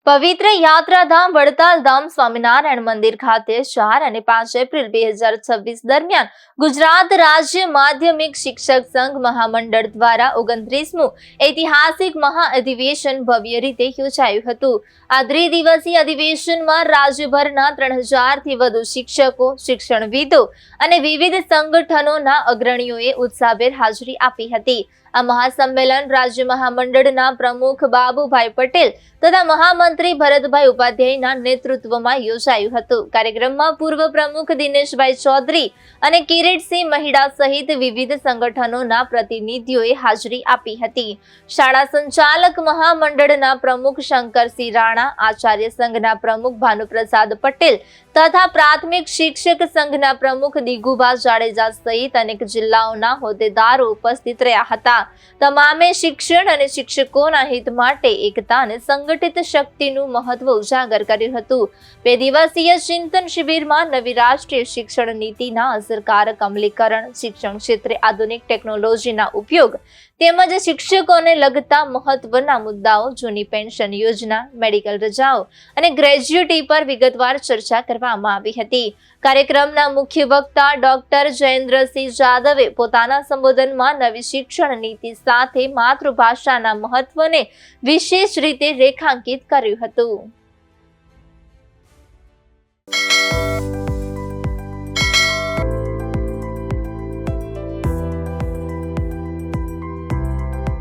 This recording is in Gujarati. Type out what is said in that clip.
પવિત્ર યાત્રાધામ વડતાલ ધામ સ્વામિનારાયણ મંદિર ખાતે 4 અને 5 એપ્રિલ 2026 દરમિયાન ગુજરાત રાજ્ય માધ્યમિક શિક્ષક સંઘ મહામંડળ દ્વારા 29મું ઐતિહાસિક મહાઅધિવેશન ભવ્ય રીતે યોજાયું હતું। આ ત્રિદિવસીય અધિવેશનમાં રાજ્યભરના 3000થી વધુ શિક્ષકો, શિક્ષણવિદો અને વિવિધ સંગઠનોના અગ્રણીઓએ ઉત્સાહભેર હાજરી આપી હતી। આ મહાસંમેલન રાજ્ય મહામંડળના પ્રમુખ બાબુભાઈ પટેલ તથા મહામંત્રી ભરતભાઈ ઉપાધ્યાયના નેતૃત્વમાં યોજાયું હતું। કાર્યક્રમમાં પૂર્વ પ્રમુખ દિનેશભાઈ ચૌધરી અને કિરીટસિંહ મહિડા સહિત વિવિધ સંગઠનોના પ્રતિનિધિઓએ હાજરી આપી હતી। શાળા સંચાલક મહામંડળના પ્રમુખ શંકરસિંહ રાણા, આચાર્ય સંઘના પ્રમુખ ભાનુપ્રસાદ પટેલ તથા પ્રાથમિક શિક્ષક સંઘના પ્રમુખ દિગુભા જાડેજા સહિત અનેક જિલ્લાઓના હોદ્દેદારો ઉપસ્થિત રહ્યા હતા। તમામે શિક્ષણ અને શિક્ષકોના હિત માટે એકતા અને સંગઠિત શક્તિનું મહત્વ ઉજાગર કર્યું હતું। 2 દિવસીય ચિંતન શિબિરમાં નવી રાષ્ટ્રીય શિક્ષણ નીતિના અસરકારક અમલીકરણ, શિક્ષણ ક્ષેત્રે આધુનિક ટેકનોલોજીના ઉપયોગ તેમજ શિક્ષકોને લગતા મહત્વના મુદ્દાઓ, જૂની પેન્શન યોજના, મેડિકલ રજાઓ અને ગ્રેજ્યુટી પર વિગતવાર ચર્ચા કરવામાં આવી હતી। કાર્યક્રમના મુખ્ય વક્તા ડોક્ટર જયેન્દ્રસિંહ જાદવે પોતાના સંબોધનમાં નવી શિક્ષણ નીતિ સાથે માતૃભાષાના મહત્વને વિશેષ રીતે રેખાંકિત કર્યું હતું।